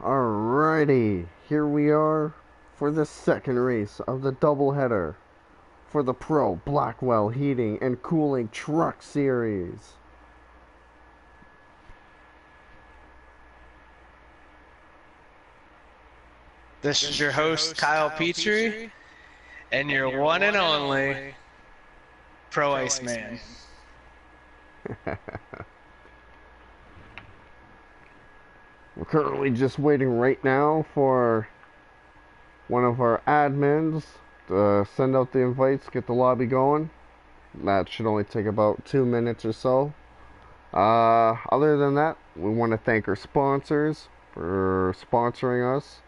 Alrighty, here we are for the second race of the doubleheader for the Pro Blackwell Heating and Cooling Truck Series. This is your host, Kyle Petrie, and your one and only Pro Iceman. We're currently just waiting right now for one of our admins to send out the invites, get the lobby going. That should only take about 2 minutes or so. Other than that, we want to thank our sponsors for sponsoring us.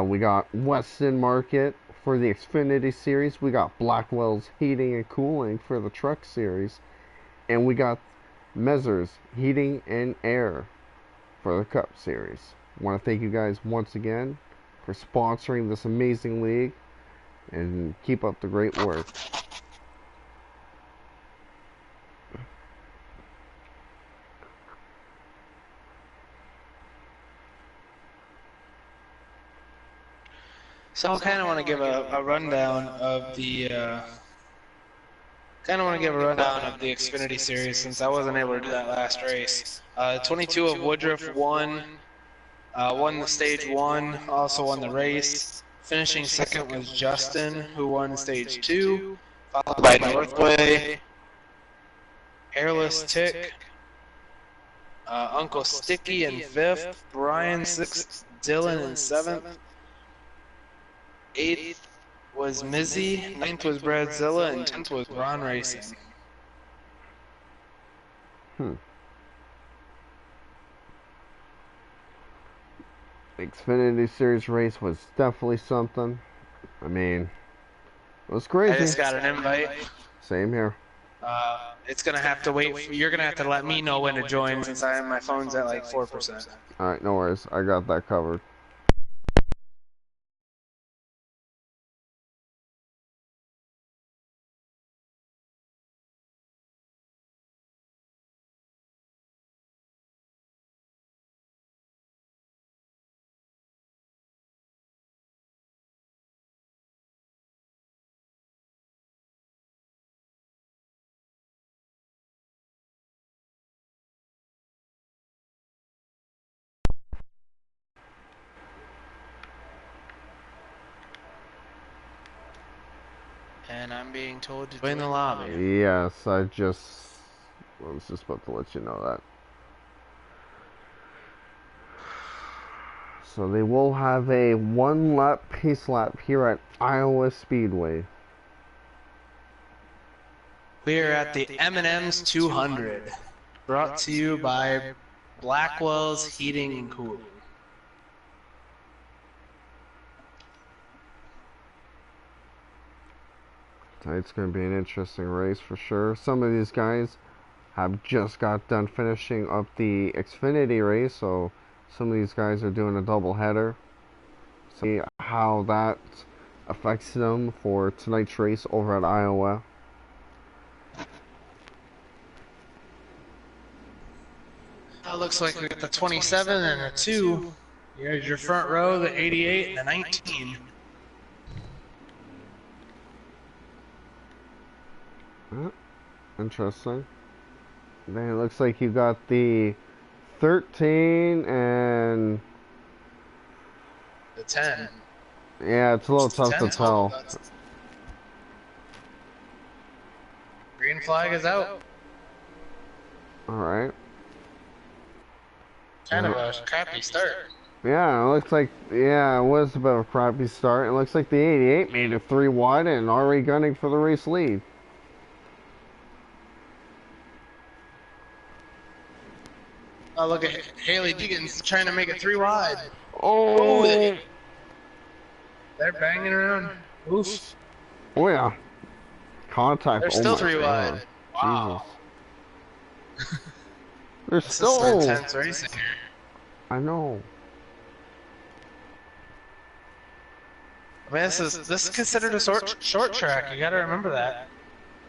We got Weston Market for the Xfinity Series. We got Blackwells Heating and Cooling for the Truck Series. And we got Mezzers Heating and Air for the Cup Series. I want to thank you guys once again for sponsoring this amazing league, and keep up the great work. So I kind of want to give a rundown of the Xfinity Series since I wasn't able to do that last race. 22 of Woodruff won the stage one, also won the race. Finishing second was Justin, who won stage two, followed by Northway, Hairless Tick, Uncle Sticky in fifth, Brian sixth, Dylan in seventh, eighth was Mizzy, ninth was Bradzilla, and 10th was Ron Racing. The Xfinity Series race was definitely something. I mean, it was crazy. I just got an invite. Same here. It's gonna have to wait. You're gonna have to let me know when to join since my phone's at like 4%. Alright, no worries. I got that covered. And I'm being told to join the lobby. Yes, I was just about to let you know that. So they will have a 1-lap pace lap here at Iowa Speedway. We are at the M&M's 200, brought to you by Blackwell's Heating and Cooling. Tonight's going to be an interesting race for sure. Some of these guys have just got done finishing up the Xfinity race, so some of these guys are doing a double header. See how that affects them for tonight's race over at Iowa. Looks like we got the 27 and the 2. Here's your front row, the 88 and the 19. Interesting. Then it looks like you got the 13 and The 10. yeah, it's a little tough to tell. Green flag is out. Alright. Kind of a crappy start. Yeah, it looks like, yeah, it was a bit of a crappy start. It looks like the 88 made it 3 wide and already gunning for the race lead. Oh, look at Haley Deegan's trying to make it 3 wide. Oh! They're banging around. Oof. Oh, yeah. Contact. They're still 3 wide. Wow. Jesus. They're This still is intense racing here. I know. I mean, this is considered a short track. You got to remember that.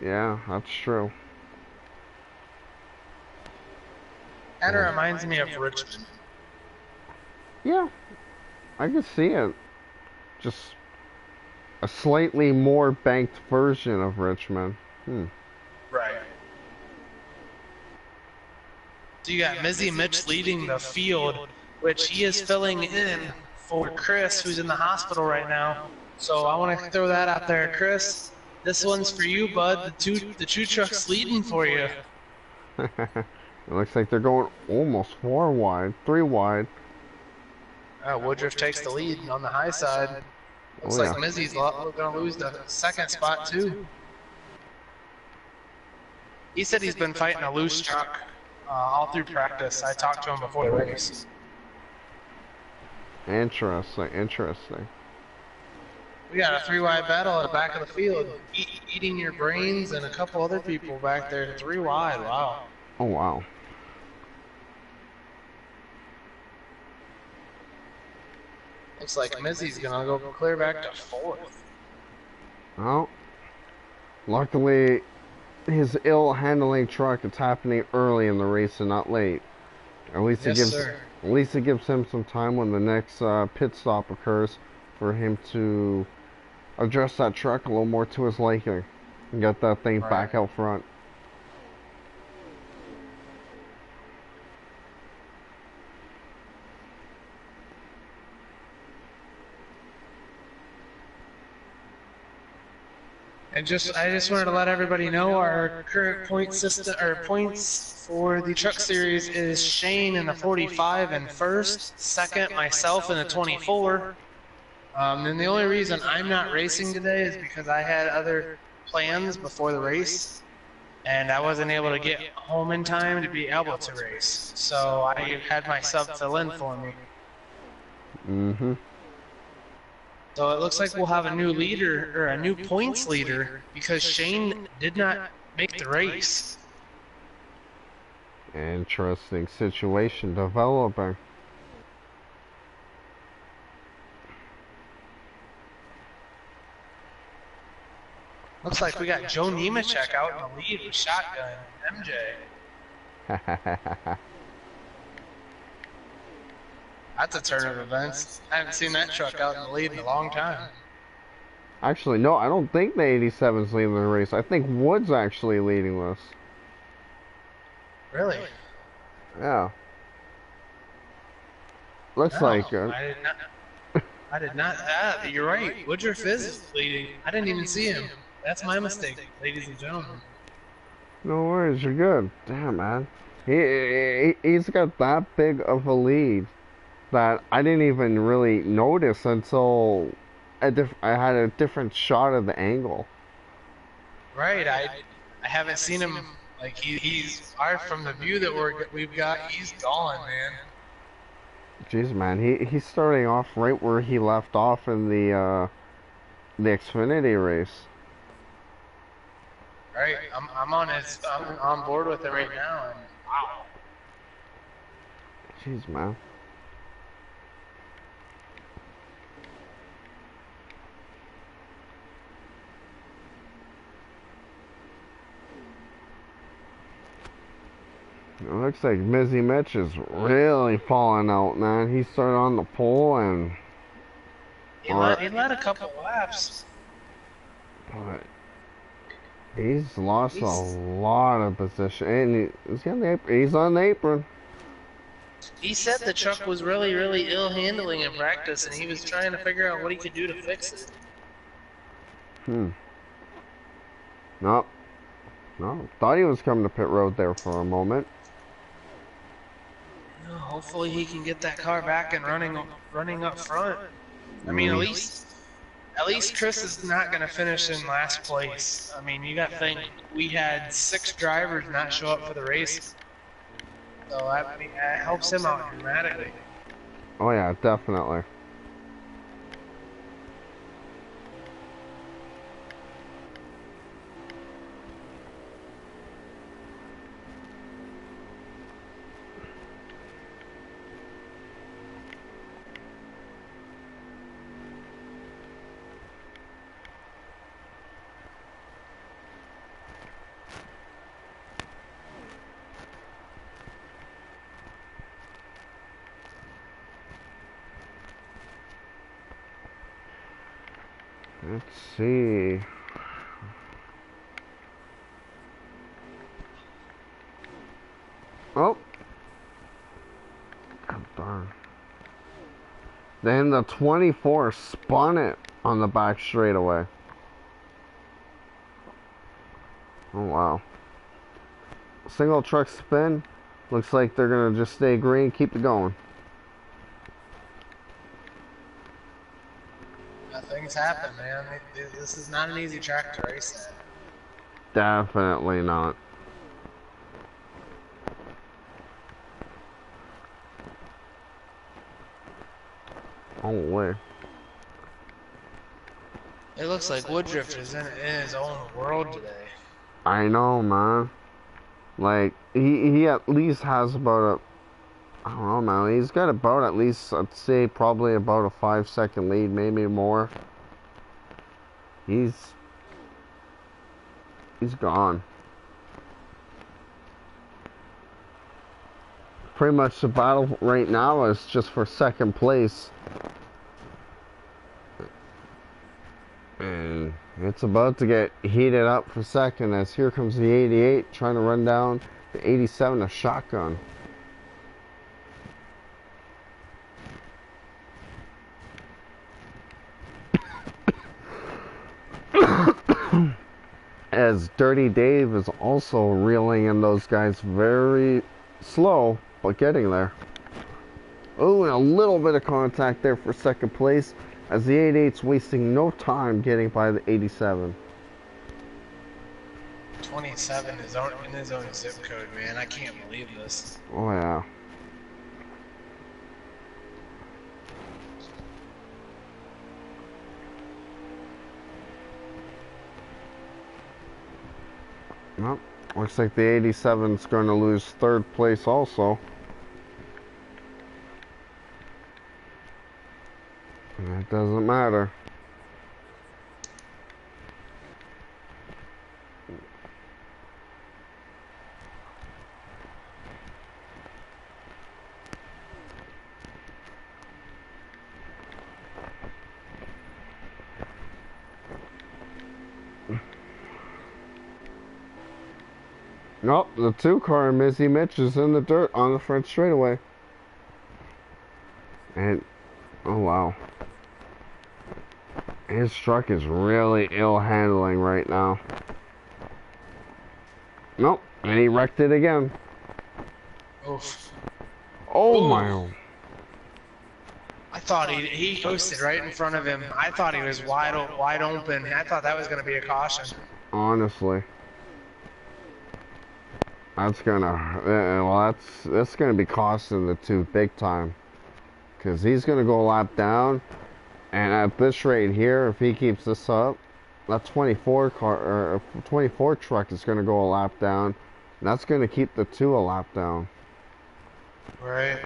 Yeah, that's true. Kind of reminds me of Richmond. Yeah, I can see it. Just a slightly more banked version of Richmond. Hmm. Right. So you got Mizzy Mitch leading the field, which he is filling in for Chris, who's in the hospital right now. So I want to throw that out there, Chris. This one's for you, bud. The two trucks leading for you. It looks like they're going almost 4 wide, 3 wide. Woodruff takes the lead on the high side. Looks Oh like yeah. Mizzy's going to lose the second spot too. He said he's been fighting a loose truck all through practice. I talked to him before the race. Interesting, interesting. We got a three-wide battle at the back of the field. Eating your brains and a couple other people back there. 3 wide, wow. Oh wow. Looks like Mizzy's gonna go clear back to 4th. Well, luckily his ill handling truck is happening early in the race and not late. At least Yes, it gives sir. at least it gives him some time when the next pit stop occurs for him to adjust that truck a little more to his liking and get that thing back out front. And I just wanted to let everybody know our current point system or points for the truck series is Shane in the 45 in first, second myself in the 24. And the only reason I'm not racing today is because I had other plans before the race, and I wasn't able to get home in time to be able to race. So I had my sub fill in for me. Mm-hmm. So it looks like we'll have a new leader, or a new points leader, because Shane did not make the race. Interesting situation developing. Looks like we got Joe Nemechek out in the lead with shotgun, MJ. That's a turn of events. I haven't seen that truck out in the lead in a long time. Actually, no, I don't think the 87's leading the race. I think Wood's actually leading this. Really? Yeah. Looks No, like I did not. You're right. Woodruff is leading. I didn't even see him. That's my mistake, ladies and gentlemen. No worries, you're good. Damn, man. He's got that big of a lead that I didn't even really notice until I had a different shot of the angle. Right. I haven't seen him. Like he's from the view that we've got. He's gone, man. Jeez, man. He's starting off right where he left off in the Xfinity race. Right. I'm on board with it right now. And wow. Jeez, man. It looks like Mizzy Mitch is really falling out, man. He started on the pole and He led a couple laps. but he's lost a lot of position. And he's on the apron. He said the truck was really, really ill handling in practice, and he was trying to figure out what he could do to fix it. No. Thought he was coming to pit road there for a moment. Hopefully he can get that car back and running up front. I mean, at least Chris is not going to finish in last place. I mean, you got to think we had 6 drivers not show up for the race, so that helps him out dramatically. Oh yeah, definitely. Let's see. Oh. God darn. Then the 24 spun it on the back straightaway. Oh, wow. Single truck spin. Looks like they're going to just stay green, keep it going. Things happen, man. This is not an easy track to race at. Definitely not. Oh, way. It looks like Woodruff is in his own world today. I know, man. Like, he at least has about a, I don't know, man. He's got about at least, I'd say, probably about a 5-second lead, maybe more. He's gone. Pretty much the battle right now is just for second place. And it's about to get heated up for second as here comes the 88 trying to run down the 87, a shotgun. As Dirty Dave is also reeling in those guys very slow, but getting there. Oh, and a little bit of contact there for second place as the 88's wasting no time getting by the 87. 27 is in his own zip code, man. I can't believe this. Oh, yeah. Well, looks like the 87's going to lose third place also. And it doesn't matter. Nope, the 2-car in Mizzy Mitch is in the dirt on the front straightaway. And, oh wow. His truck is really ill handling right now. Nope, and he wrecked it again. Oof. Oh Ooh. my. I thought he coasted right in front of him. I thought he was wide open. I thought that was going to be a caution. Honestly. That's gonna, that's gonna be costing the 2 big time. Because he's gonna go a lap down. And at this rate here, if he keeps this up, that 24 car or 24 truck is going to go a lap down. And that's going to keep the 2 a lap down. Right.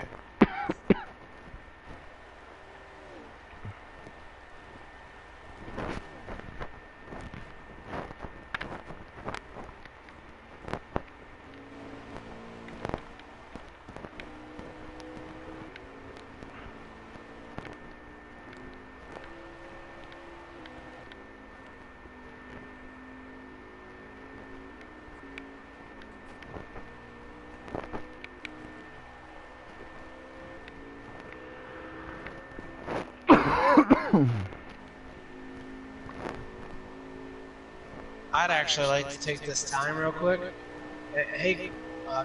I'd actually like to take this time real quick. Hey,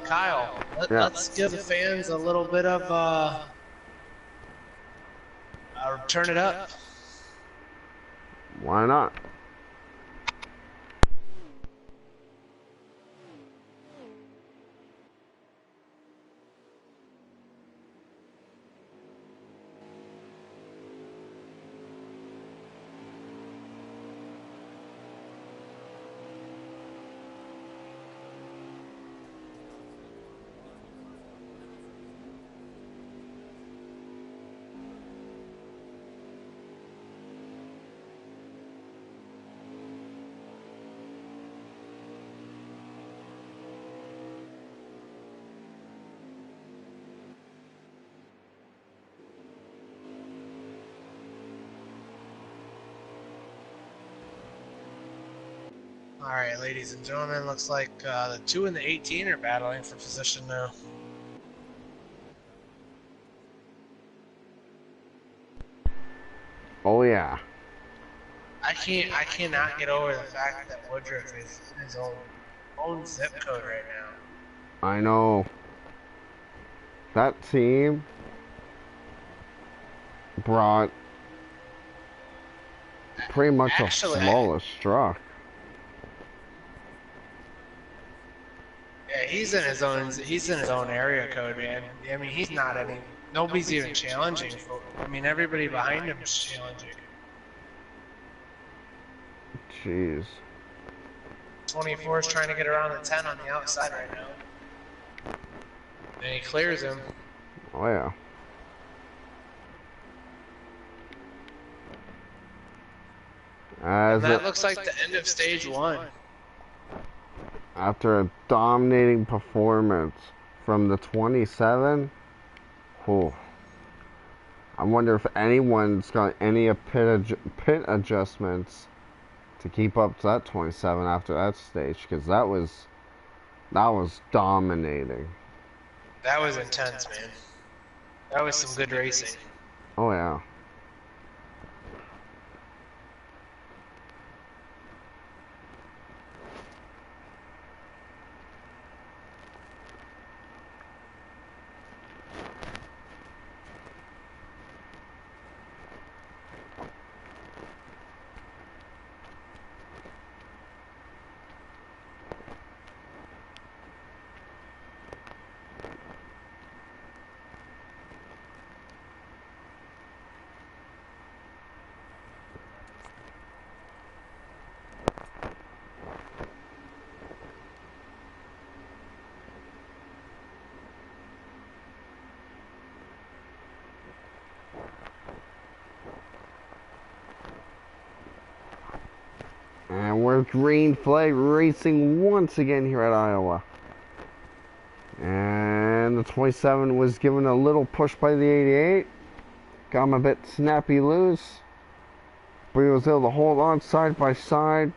Kyle, let's give the fans a little bit of turn it up. Why not? Alright, ladies and gentlemen, looks like the 2 and the 18 are battling for position now. Oh yeah. I cannot get over the fact that Woodruff is in his own zip code right now. I know. That team brought pretty much Actually, a flawless truck. yeah, he's in his own area code, man. I mean, he's not nobody's even challenging for. I mean, everybody behind him is challenging. Jeez. 24 is trying to get around the 10 on the outside right now. And he clears him. Oh yeah. And that looks like the end of stage 1. After a dominating performance from the 27, whew, I wonder if anyone's got any pit adjustments to keep up to that 27 after that stage, because that was dominating. That was intense, man. That was some good racing. Oh yeah. And we're green flag racing once again here at Iowa. And the 27 was given a little push by the 88. Got him a bit snappy loose. But he was able to hold on side by side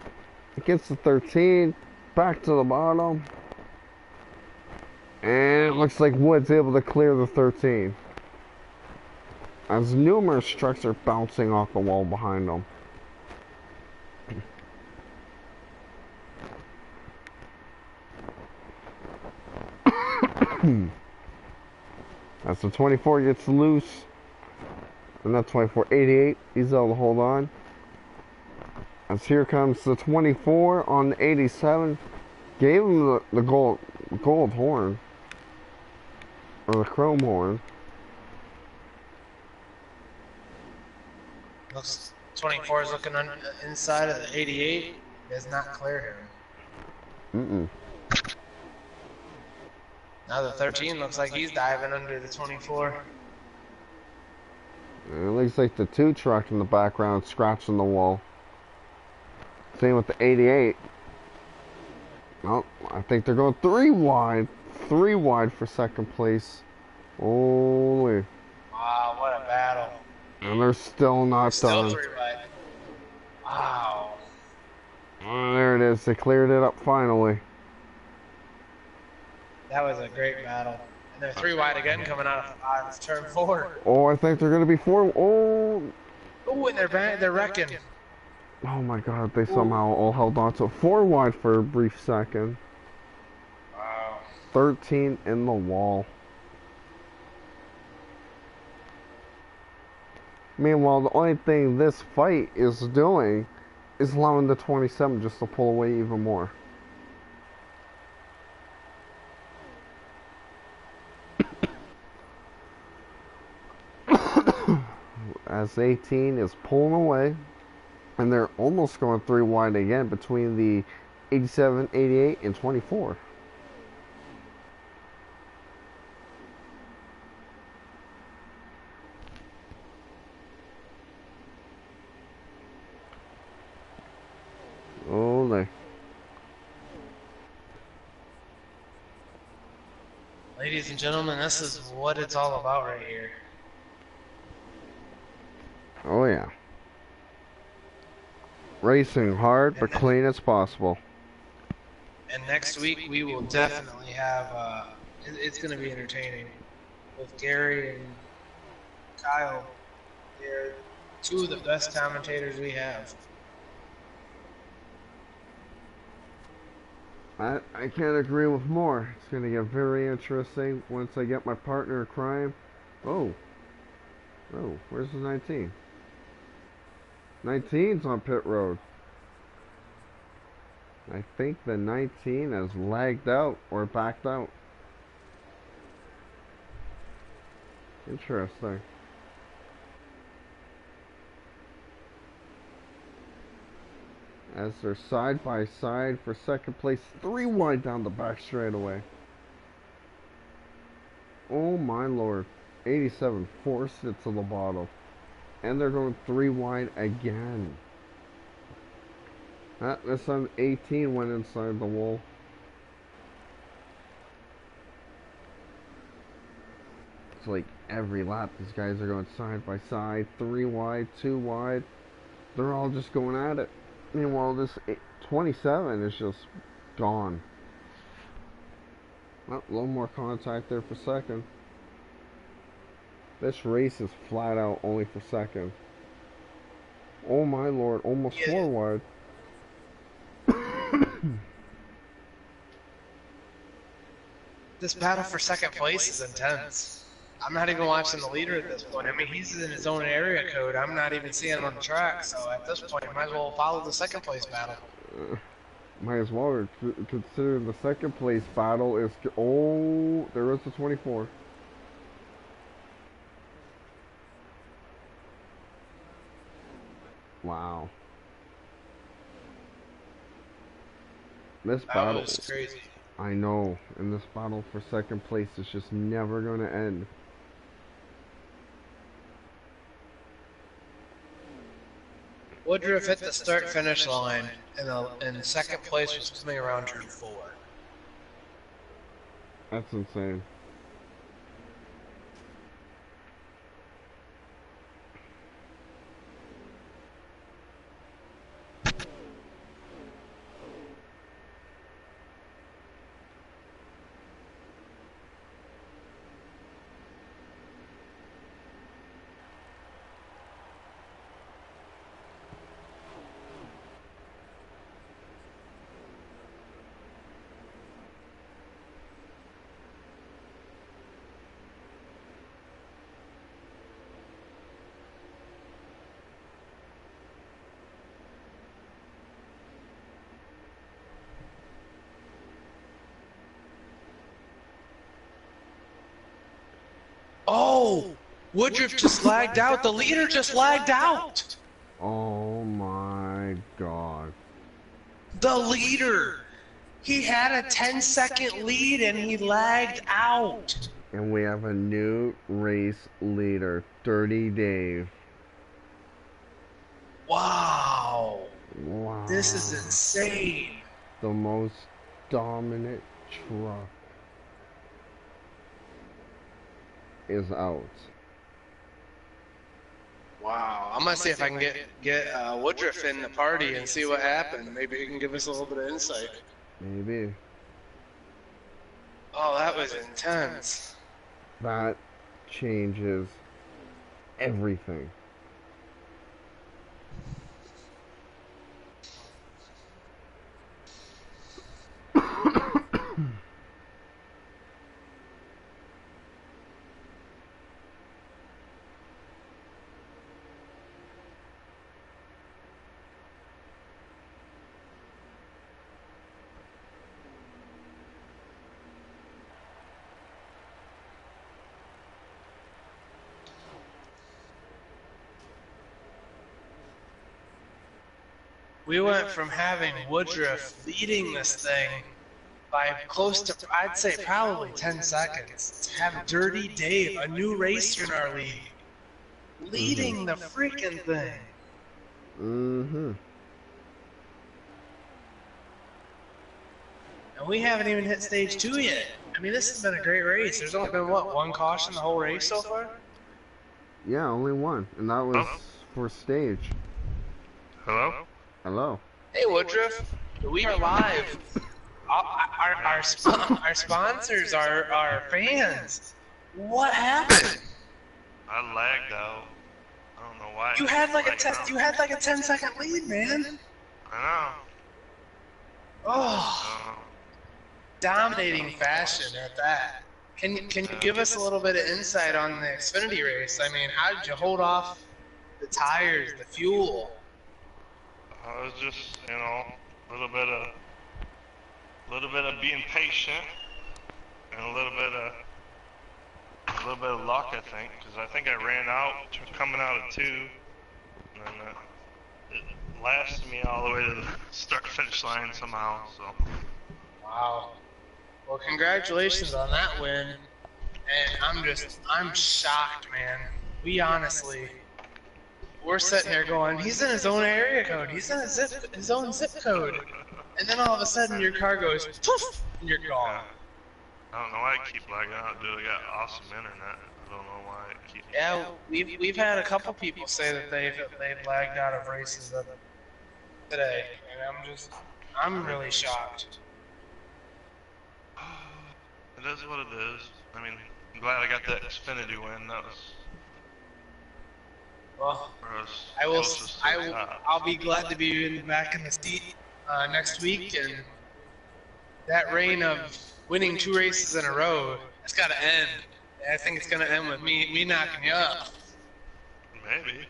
against the 13. Back to the bottom. And it looks like Wood's able to clear the 13. As numerous trucks are bouncing off the wall behind them. As the 24 gets loose, and that 24, 88, he's able to hold on. As here comes the 24 on the 87, gave him the gold horn, or the chrome horn. Looks 24 is looking on inside of the 88. Does not clear him. Now the 13 looks like he's diving under the 24. It looks like the 2 truck in the background scratching the wall. Same with the 88. Well, I think they're going 3 wide. 3 wide for second place. Holy. Wow, what a battle. And they're still not done. Still 3 wide. Wow. Oh, there it is. They cleared it up finally. That was a great battle. And they're 3 wide again coming out of turn 4. Oh, I think they're going to be 4. Oh. Oh, and they're wrecking. Oh my god, they somehow all held on to 4 wide for a brief second. Wow. 13 in the wall. Meanwhile, the only thing this fight is doing is allowing the 27 just to pull away even more. As 18 is pulling away, and they're almost going 3 wide again between the 87, 88, and 24. Oh, they. Ladies and gentlemen, this is what it's all about right here. Oh yeah. Racing hard but clean as possible. And next week we will definitely have. It's going to be entertaining with Gary and Kyle. They're two of the best commentators we have. I can't agree with more. It's going to get very interesting once I get my partner in crime. Oh. Oh, where's the 19? 19's on pit road. I think the 19 has lagged out or backed out. Interesting. As they're side by side for second place, 3 wide down the back straightaway. Oh my lord. 87 forced it to the bottom. And they're going 3 wide again. This time 18 went inside the wall. It's like every lap these guys are going side by side, 3 wide, 2 wide. They're all just going at it. Meanwhile, this 27 is just gone. Well, a little more contact there for second. This race is flat out only for second. Oh my lord, almost 4 wide. This battle for second place is intense. I'm not even watching the leader at this point. I mean, he's in his own area code. I'm not even seeing him on the track. So at this point, might as well follow the second place battle. Might as well, considering the second place battle is... Oh, there is the 24. Wow. This battle was crazy. I know, and this battle for second place is just never going to end. Woodruff hit the start-finish line, and second place was coming around turn 4. That's insane. Oh! Woodruff just lagged out. The leader just lagged out. Oh my god. The leader. He had a 10-second lead and he lagged out. And we have a new race leader, Dirty Dave. Wow. Wow. This is insane. The most dominant truck is out. Wow. I'm gonna see if I can get Woodruff in the party and see what happened. Maybe he can give us a little bit of insight. Maybe. Oh, that was intense. That changes everything. We went from having Woodruff leading this thing by close to, I'd say probably 10 seconds, to have Dirty Dave, a new racer in our league, leading the freaking thing. Mm-hmm. And we haven't even hit stage 2 yet. I mean, this has been a great race. There's only been, what, one caution the whole race so far? Yeah, only one. And that was for stage. Hello? Hello. Hey, Woodruff. We are live. Our sponsors are our fans. What happened? I lagged out. I don't know why. You had like a test. You had like a 10-second lead, man. I know. Oh, dominating fashion at that. Can you give us a little bit of insight on the Xfinity race? I mean, how did you hold off the tires, the fuel? I was just, you know, a little bit of being patient, and a little bit of luck, I think, because I think I ran out coming out of 2, and it lasted me all the way to the start-finish line somehow. So. Wow. Well, congratulations on that win. And I'm shocked, man. We're sitting here going, he's in his own area code. He's in his own zip code. And then all of a sudden your car goes, poof, and you're gone. I don't know why I keep lagging out, dude. I got awesome internet. I don't know why it keeps. Yeah, we've had a couple people say that they've lagged out of races today, and I'm really shocked. It is what it is. I mean, I'm glad I got that Xfinity win. That was. Well, I'll be glad to be back in the seat next week, and that reign of winning 2 races in a row, it's got to end. I think it's gonna end with me knocking you up. Maybe.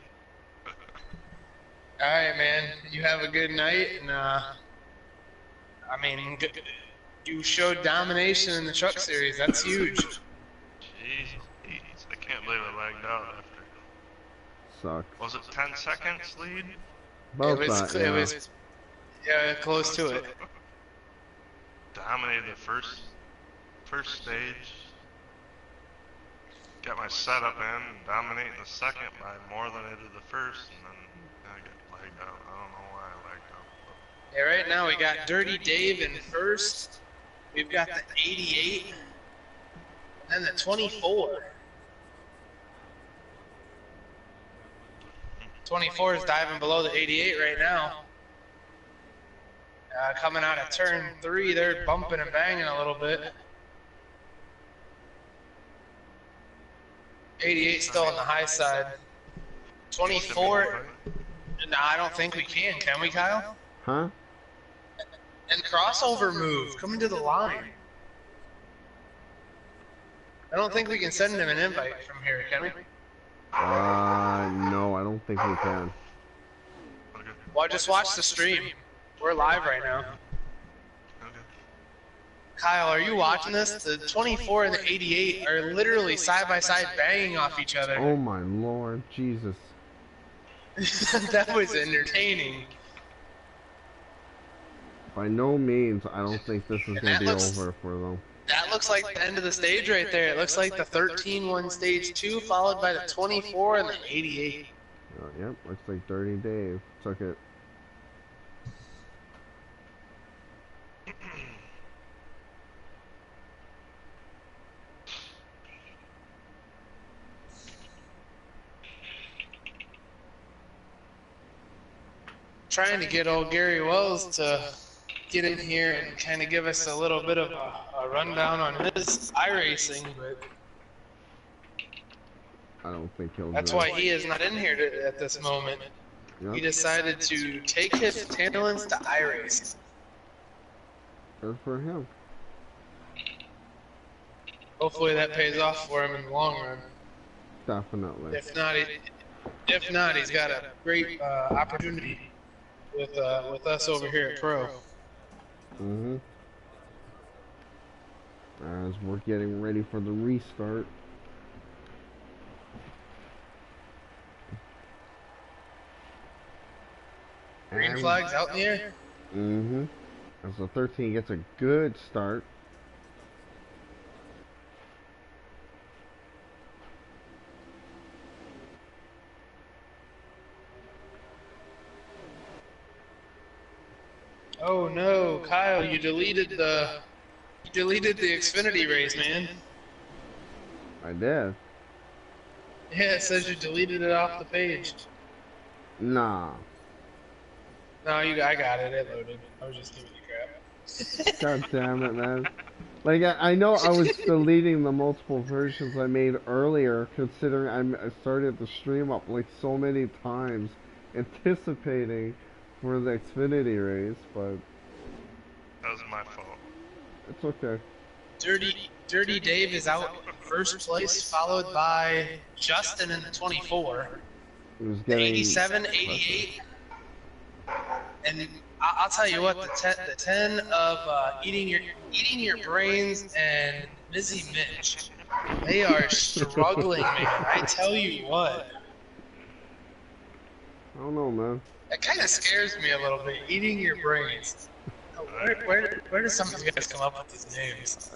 All right, man. You have a good night, and I mean, you showed domination in the truck series. That's huge. Jeez, I can't believe I lagged out after. Sucks. Was it 10 seconds lead? About It was close to it. Dominated the first stage. Got my setup in, dominating the second by more than I did the first, and then I got lagged out. I don't know why I lagged out. Yeah, right now we got Dirty Dave in first. We've got the 88 and the 24. 24 is diving below the 88 right now. Coming out of turn 3, they're bumping and banging a little bit. 88 still on the high side. 24, no, I don't think we can we, Kyle? Huh? And crossover move, coming to the line. I don't think we can send him an invite from here, can we? No, I don't think we can. Well, just watch the stream. We're live right now. Kyle, are you watching this? The 24 and the 88 are literally side by side banging off each other. Oh my lord, Jesus. That was entertaining. By no means, I don't think this is going to be over for them. That looks like the end of the stage right there. It looks like the 13 won stage 2, followed by the 24 and the 88. Yep, looks like Dirty Dave took it. Trying to get old Gary Wells to get in here and kind of give us a little bit of a rundown on his iRacing, but I don't think he'll that's do why it. he is not in here at this moment. Yep. He decided to take his talents to iRacing. Good for him. Hopefully that pays off for him in the long run. Definitely. If not, he's got a great opportunity with us over here at Pro. Mm-hmm. As we're getting ready for the restart. Green flags out in the air. Mm-hmm. As the 13 gets a good start. Oh no, Kyle, you deleted the Xfinity race, man. I did. Yeah, it says you deleted it off the page. Nah. No, I got it. It loaded. I was just giving you crap. God damn it, man. Like, I know I was deleting the multiple versions I made earlier, considering I started the stream up like so many times, anticipating for the Xfinity race, but That was my fault. it's okay. Dirty Dave is out in first place, followed by Justin in the 24, It was the getting 87, 88, and I'll tell you what, the 10 of eating your brains and Mizzy Mitch, they are struggling, man. I tell you what, I don't know, man. it kind of scares me a little bit. Eating your brains. Where do some of you guys come up with these names?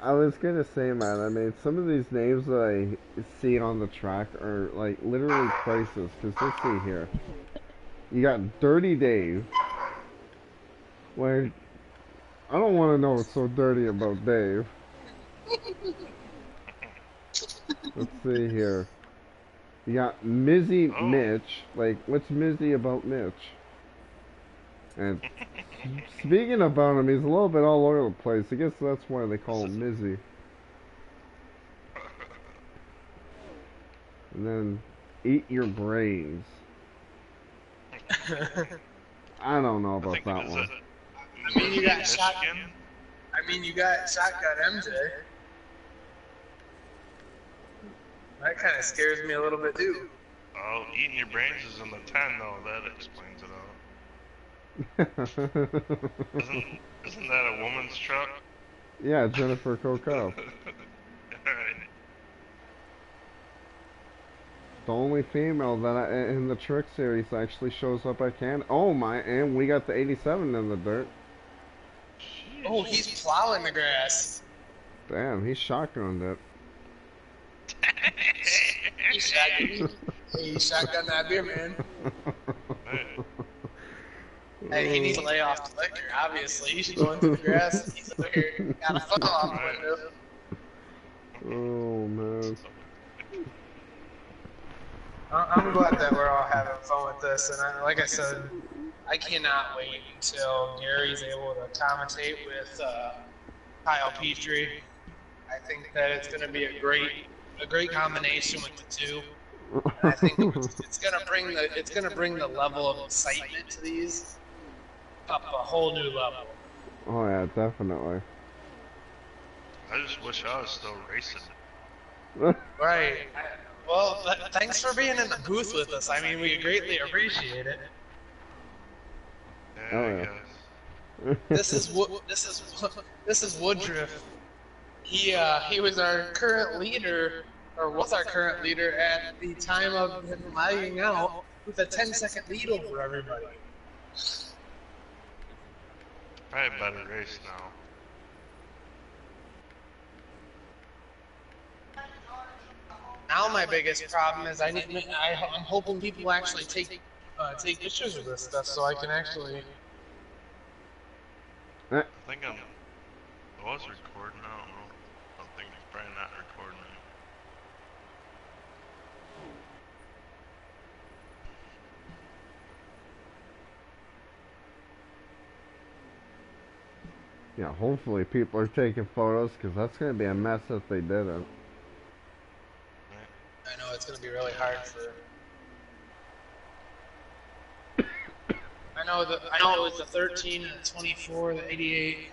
I was gonna say, man, I mean, some of these names that I see on the track are like literally priceless. Cause let's see here, you got Dirty Dave. Like, I don't want to know what's so dirty about Dave. Let's see here. You got Mizzy Mitch. Like, what's Mizzy about Mitch? And speaking about him, he's a little bit all over the place. I guess that's why they call him Mizzy. And then Eat Your Brains. I don't know about that one. I mean, you got Shotgun. You got Shotgun MJ. That kind of scares me a little bit too. Oh, Eating Your Brains is in the 10 though. That explains it all. Isn't that a woman's truck? Yeah, Jennifer Coco. Right. The only female that in the Trick series actually shows up at Canada. Oh my, and we got the 87 in the dirt. Oh, he's plowing the grass. Damn, he shotgunned it. He shotgunned that beer, man. Hey, he needs to lay off the liquor, obviously. He should go into the grass. He's over here, got a funnel off the window. Oh, man. I'm glad that we're all having fun with this, and like I said, I cannot wait until Gary's able to commentate with Kyle Petrie. I think that it's going to be a great combination with the two. And I think it's going to bring the level of excitement to these up a whole new level. Oh yeah, definitely. I just wish I was still racing. Right. Well, thanks for being in the booth with us. I mean, we greatly appreciate it. Yeah, I guess. This is Woodruff. He was our current leader, or was our current leader at the time of him lagging out with a 10-second lead over everybody. I have better race now. Now my biggest problem is I'm hoping people actually take pictures of this stuff so I can actually. I think I was recording. I don't know. I think it's probably not recording. Yeah, hopefully people are taking photos, because that's going to be a mess if they didn't. I know it's going to be really hard for. I know it was the 13, the 24, the 88.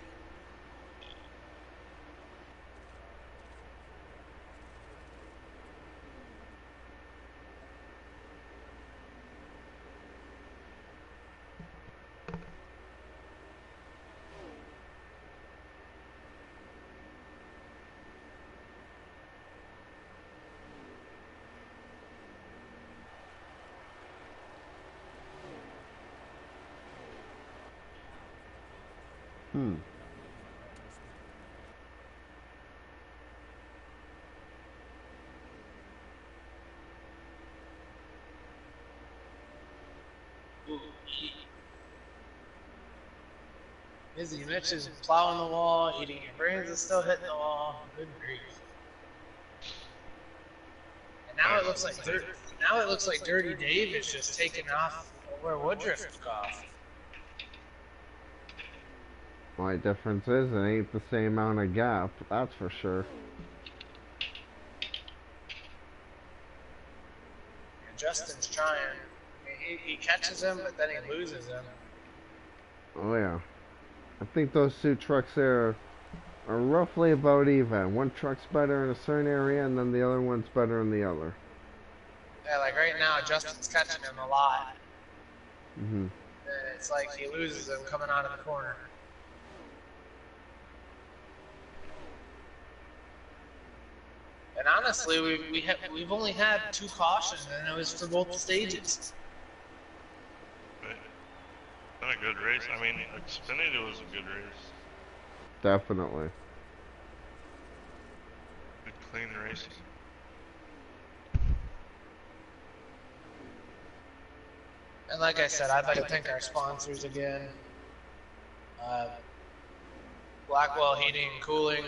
Mizzy Mitch is plowing the wall, eating your brains is still hitting the wall. Good grief. And now it looks like Dirty Dave is just taking off where Woodruff took off. Only difference is it ain't the same amount of gap, that's for sure. And Justin's trying. I mean, he catches him, but then he loses him. Oh yeah. I think those two trucks there are roughly about even. One truck's better in a certain area and then the other one's better in the other. Yeah, like right now, Justin's catching him a lot. Mhm. And it's like he loses him coming out of the corner. And honestly, we've only had 2 cautions, and it was for both stages. But been a good race. I mean, Xfinity was a good race. Definitely. Good clean racing. And like I said, I'd like to thank our sponsors again. Blackwell Heating and Cooling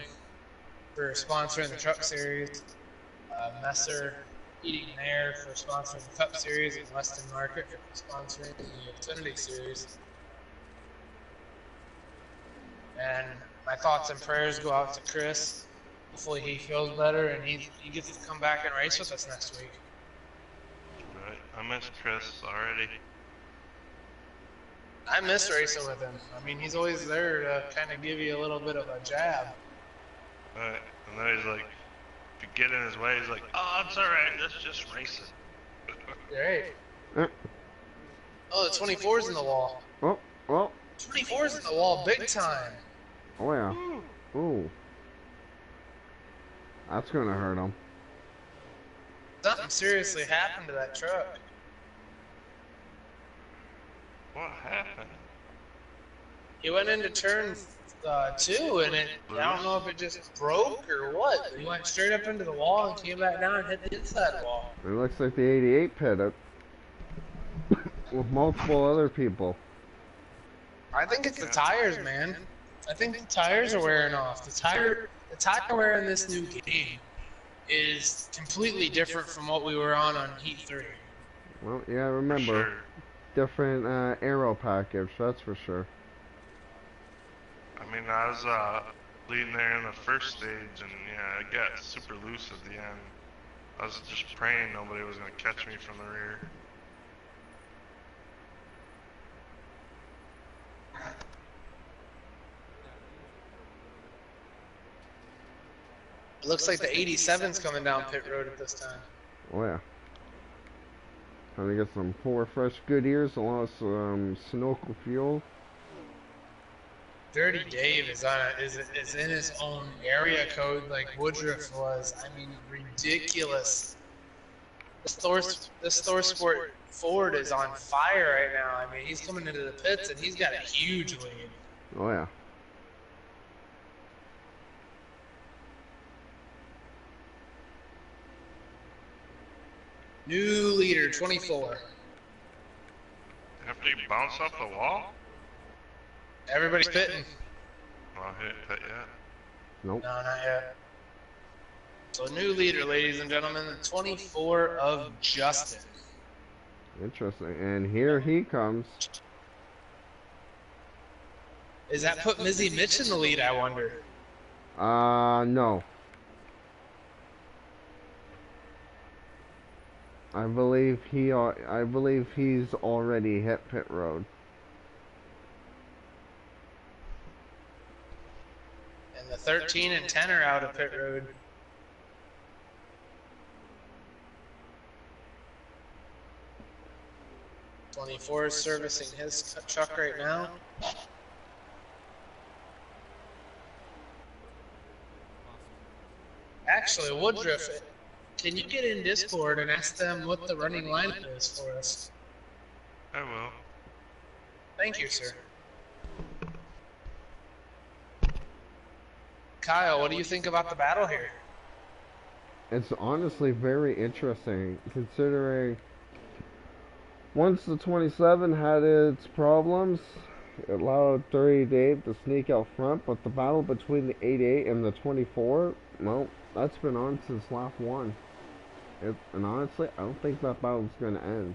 for sponsoring the Truck Series. Messer Heating and Air for sponsoring the Cup Series, and Weston Market for sponsoring the Xfinity Series. And my thoughts and prayers go out to Chris. Hopefully he feels better and he gets to come back and race with us next week. Right. I miss Chris already. I miss racing with him. I mean, he's always there to kind of give you a little bit of a jab. Right. And then he's like, if you get in his way, he's like, oh, it's alright, let's just race it. Right. Oh, the 24's in the wall. Oh, well. 24's in the wall big time. Oh yeah. Ooh. That's gonna hurt him. Something seriously happened to that truck. What happened? He went into turn 2 and I don't know if it just broke or what. He went straight up into the wall and came back down and hit the inside wall. It looks like the 88 pit it with multiple other people. I think it's the tires, man. I think the tires are wearing off. The tire wear in this new game is completely different from what we were on Heat 3. Well, yeah, remember, Sure. different aero package, that's for sure. I mean, I was leading there in the first stage, and yeah, it got super loose at the end. I was just praying nobody was going to catch me from the rear. It looks like the 87's coming down pit road at this time. Oh yeah. Trying to get some 4 fresh Goodyears along with some Sunoco fuel. Dirty Dave is in his own area code like Woodruff was. I mean, ridiculous. This Thor Sport Ford is on fire right now. I mean, he's coming into the pits and he's got a huge lead. Oh yeah. New leader, 24. After you bounce off the wall? Everybody's pitting. Well, hit pit yet. Nope. No, not yet. So new leader, ladies and gentlemen, the 24 of Justin. Interesting. And here he comes. Is that put Mizzy Mitch in the lead, I wonder? No. I believe he's already hit pit road. And the 13 and 10 are out of pit road. '24 is servicing his truck right now. Actually, Woodruff, can you get in Discord and ask them what the running lineup is for us? I will. Thank you, sir. Kyle, what do you think about the battle here? It's honestly very interesting, considering once the 27 had its problems, it allowed 38 to sneak out front, but the battle between the 88 and the 24, well, that's been on since lap 1. And honestly, I don't think that battle's going to end.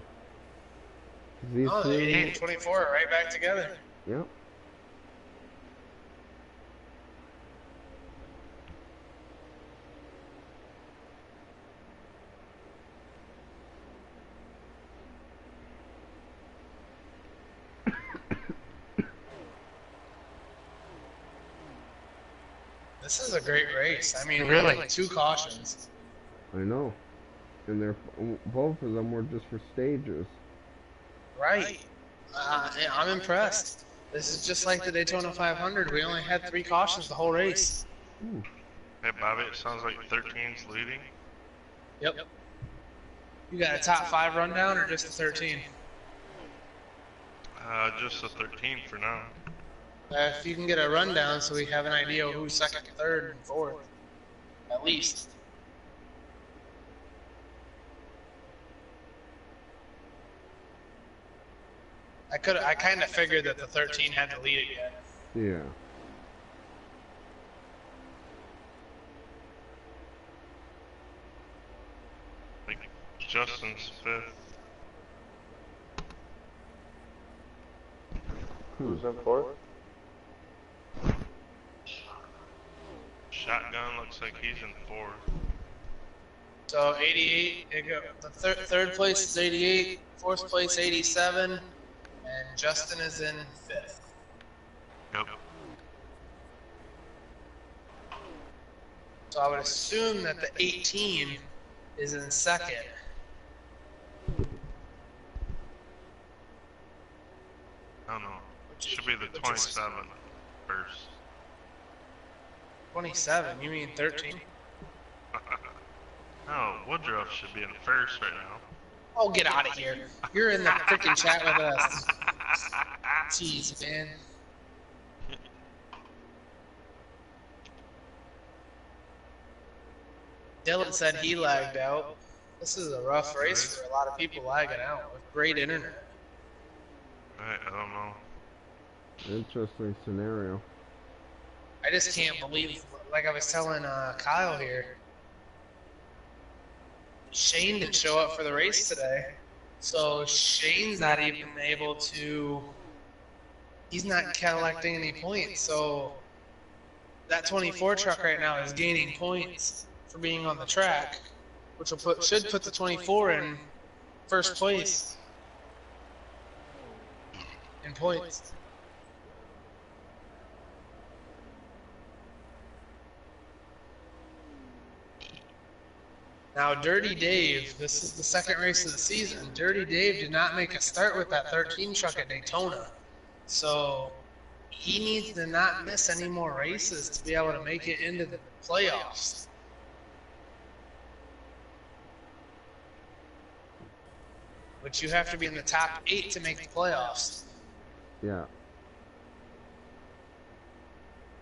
These Oh, the 88 and 24 are right back together. Yep. This is a great race. I mean, really, 2 cautions. I know. And both of them were just for stages. Right. I'm impressed. This is just like the Daytona 500. We only had 3 cautions the whole race. Hey, Bobby, it sounds like 13's leading. Yep. You got a top 5 rundown or just a 13? Just a 13 for now. If you can get a rundown so we have an idea of who's second, third, and fourth. At least. I kind of figured that the 13 had to lead again. Yeah. Like Justin's 5th. Who's in 4th? Shotgun looks like he's in 4th. So 88, the third place is 88, 4th place 87, and Justin is in 5th. Yep. So I would assume that the 18 is in 2nd. I don't know. Should be the 27 first. 27? You mean 13? No, Woodruff should be in 1st right now. Oh, get out of here. You're in the freaking chat with us. Jeez, man. Dylan said he lagged out. This is a rough race for a lot of people lagging out with great internet. I don't know. Interesting scenario. I just can't believe, like I was telling Kyle here, Shane didn't show up for the race today. So Shane's not even able to, he's not collecting any points. So that 24 truck right now is gaining points for being on the track, which will should put the 24 in first place in points. Now, Dirty Dave, this is the second race of the season. Dirty Dave did not make a start with that 13 truck at Daytona. So he needs to not miss any more races to be able to make it into the playoffs. Which you have to be in the top 8 to make the playoffs. Yeah.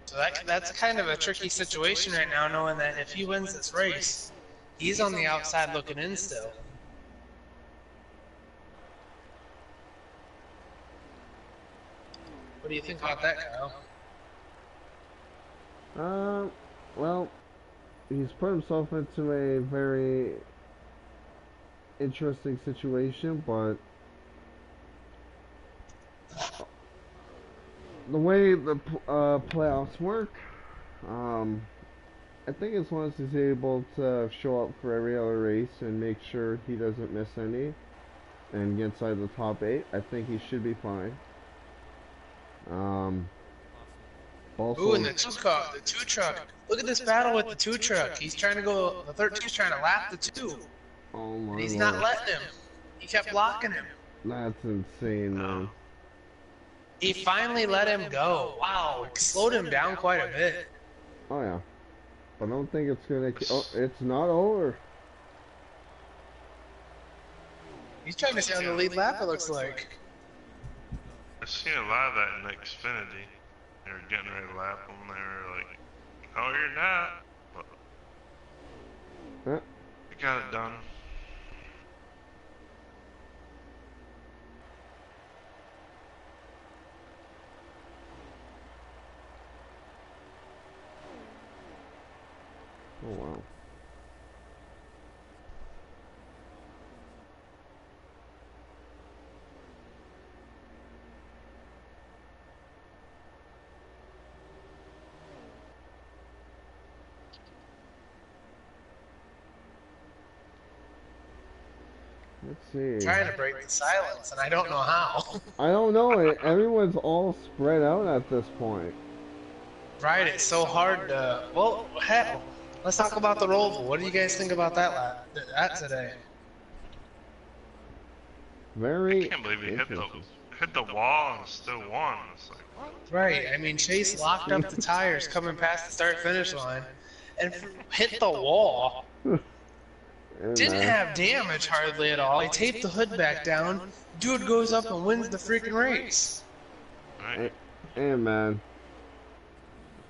So that's kind of a tricky situation right now, knowing that if he wins this race, he's on the outside looking in still. What do you think about that, Kyle? Well, he's put himself into a very interesting situation, but the way the playoffs work, I think as long as he's able to show up for every other race and make sure he doesn't miss any and get inside the top 8, I think he should be fine. Also, Ooh, and the 2 truck. Look at this battle with the 2 truck. He's trying to go, the 13's trying to lap the 2. oh my And he's Lord. not letting him. He kept blocking him. That's insane, man. He finally let him go. Wow, it slowed him down quite a bit. Oh yeah. I don't think it's gonna. Oh, it's not over. He's trying to stay on the lead lap, it looks like. I've seen a lot of that in Xfinity. They were getting ready to lap them. They were like, "Oh, you're not." But Huh? we got it done. Oh wow. Let's see. Trying to break the silence, and I don't know how. I don't know. Everyone's all spread out at this point. Right, it's so hard to. Well, hell, let's talk about the Roval. What do you guys think about that today? I Very can't believe he interesting. hit the wall and still won. It's like what? Right, I mean, Chase locked up the tires coming past the start finish line and hit the wall. And, Didn't have damage hardly at all. He taped the hood back down. Dude goes up and wins the freaking race. Right. and man,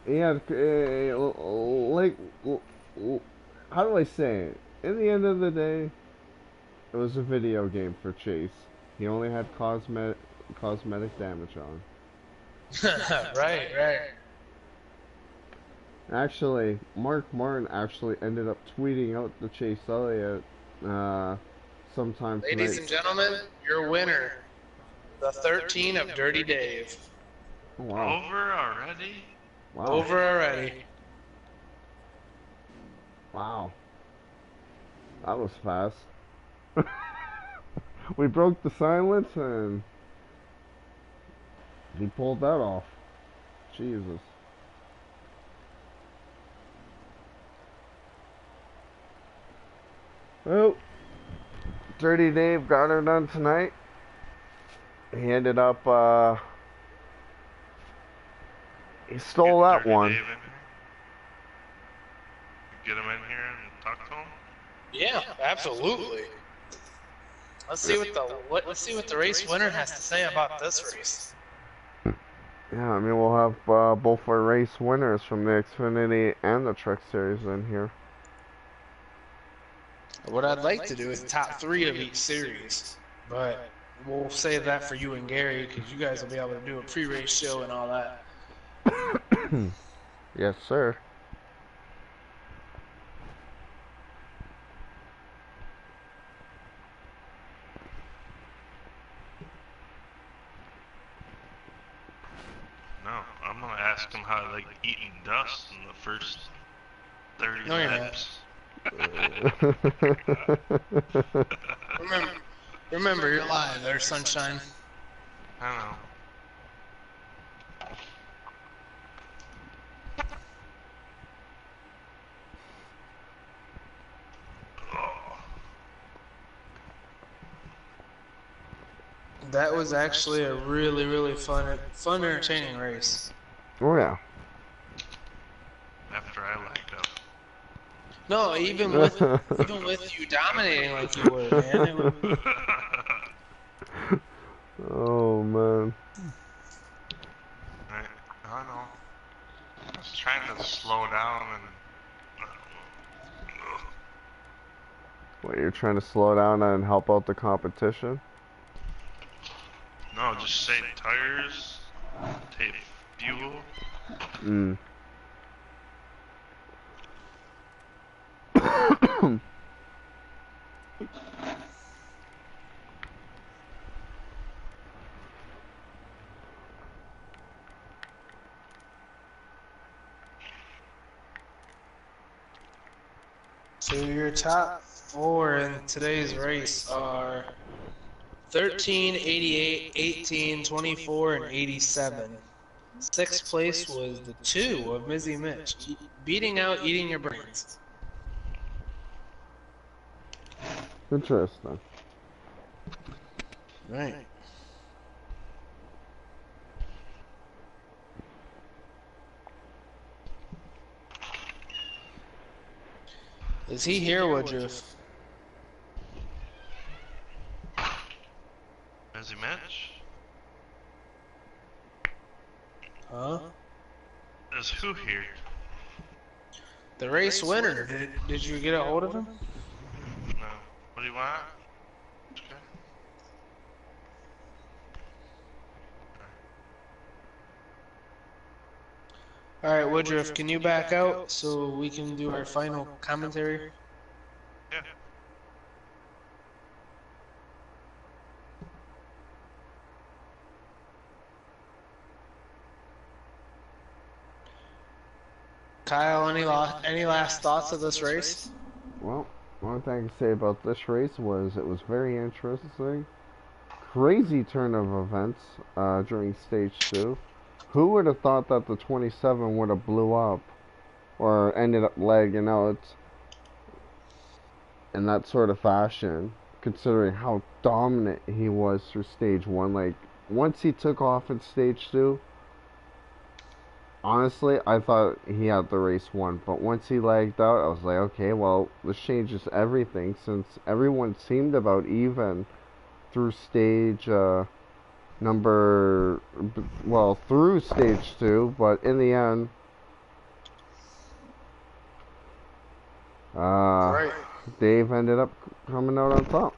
he had like, how do I say it? In the end of the day, it was a video game for Chase. He only had cosmetic damage on. Right. Actually, Mark Martin actually ended up tweeting out the Chase Elliott sometime Ladies tonight. and gentlemen, your winner, the 13 of Dirty Dave. Oh, wow. Over already? Wow. Over already. Wow. That was fast. We broke the silence and he pulled that off. Jesus. Well, Dirty Dave got her done tonight. He ended up, he stole that Dirty one. Dave in here? Get him in here and talk to him? Yeah, absolutely. Let's see what the race winner has to say about this race. Yeah, I mean, we'll have both our race winners from the Xfinity and the Truck Series in here. What I'd like to do is top 3 of each series, but we'll save that for you and Gary because you guys will be able to do a pre-race show and all that. Yes, sir. No, I'm gonna ask him how they like eating dust in the first 30 No, you're not. laps. Remember, you're live there, sunshine. I know. That was actually a really fun, entertaining race. Oh, yeah. After I lacked up. No, even with you dominating like you were, man. It was, Oh, man. Right. I know. I was trying to slow down and. What, you're trying to slow down and help out the competition? No, just save tires, take fuel. Mm. so your top 4 in today's race are 13, 88, 18, 24, and 87. 6th place was the 2 of Mizzy Mitch, beating out Eating Your Brains. Interesting. Right. Is he here, Woodruff? As he match? Huh? Is who here? The race winner. Did you get a hold of him? No. What do you want? Okay. Alright, Woodruff, can you back out so we can do our final commentary? Yeah. Kyle, any last thoughts of this race? Well, one thing I can say about this race was it was very interesting. Crazy turn of events during stage 2. Who would have thought that the 27 would have blew up or ended up lagging out in that sort of fashion, considering how dominant he was through stage one? Like, once he took off in stage two, honestly, I thought he had the race won. But once he lagged out, I was like, okay, well, this changes everything, since everyone seemed about even through stage through stage two, but in the end, Right. Dave ended up coming out on top.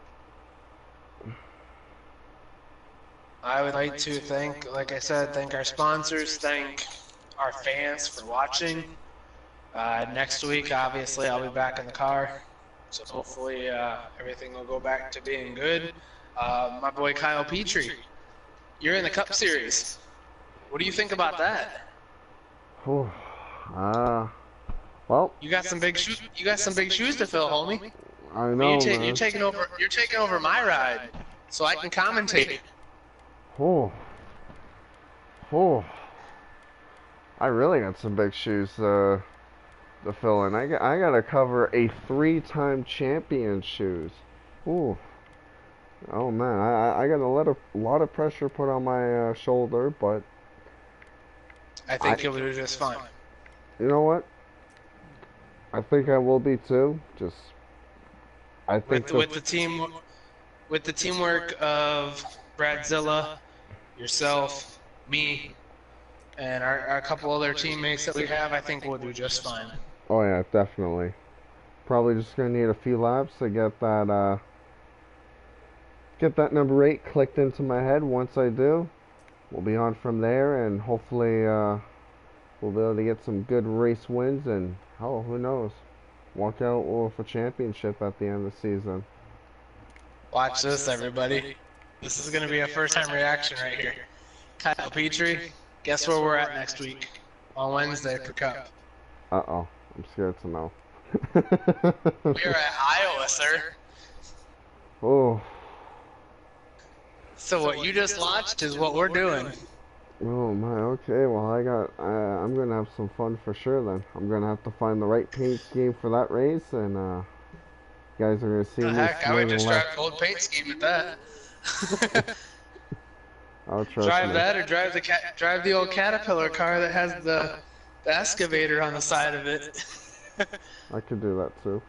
I would like to thank, like I said, thank our sponsors, thank our fans for watching. Next week, obviously, I'll be back in the car, so hopefully everything will go back to being good. My boy Kyle Petrie, you're in the Cup Series. What do you think about that? Whew. Well, You got some big shoes. You got some big shoes to fill, homie. I know, You're man. taking over. You're taking over my ride, so I can commentate. Oh, oh, I really got some big shoes to fill in. I gotta cover a 3-time champion shoes. Ooh, oh man, I got a lot of pressure put on my shoulder, but I think you'll do just fine. you know what? I think I will be too. Just I think With the team, with the teamwork of Bradzilla, yourself, me, and our couple other teammates that we have, I think we'll do just fine. Oh yeah, definitely. Probably just gonna need a few laps to get that number 8 clicked into my head. Once I do, we'll be on from there, and hopefully we'll be able to get some good race wins, and who knows, walk out with a championship at the end of the season. Watch this, everybody. This is going to be a first-time reaction right here. Kyle Petrie, guess where we're at next week? On Wednesday for Cup. Uh-oh, I'm scared to know. We're at Iowa, sir. Oh. So what you just watched is what we're doing. Oh my, okay, well I'm gonna have some fun for sure then. I'm gonna have to find the right paint scheme for that race, and you guys are gonna see The me heck, I would swing just left. drive gold paint scheme at that. Oh, trust Drive me. that, or drive the old Caterpillar car that has the excavator on the side of it. I could do that too.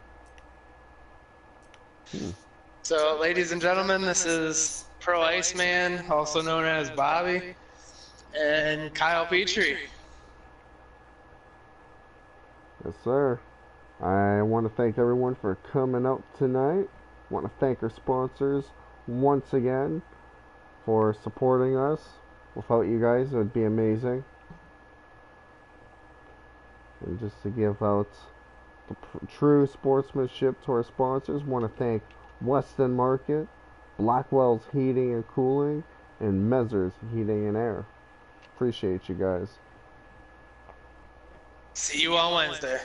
So, ladies and gentlemen, this is Pro Iceman, also known as Bobby, and Kyle Petrie. Yes, sir. I want to thank everyone for coming out tonight. I want to thank our sponsors once again for supporting us. Without you guys, it would be amazing. And just to give out the true sportsmanship to our sponsors, I want to thank Weston Market, Blackwells Heating and Cooling, and Mezzers Heating and Air. Appreciate you guys. See you on Wednesday.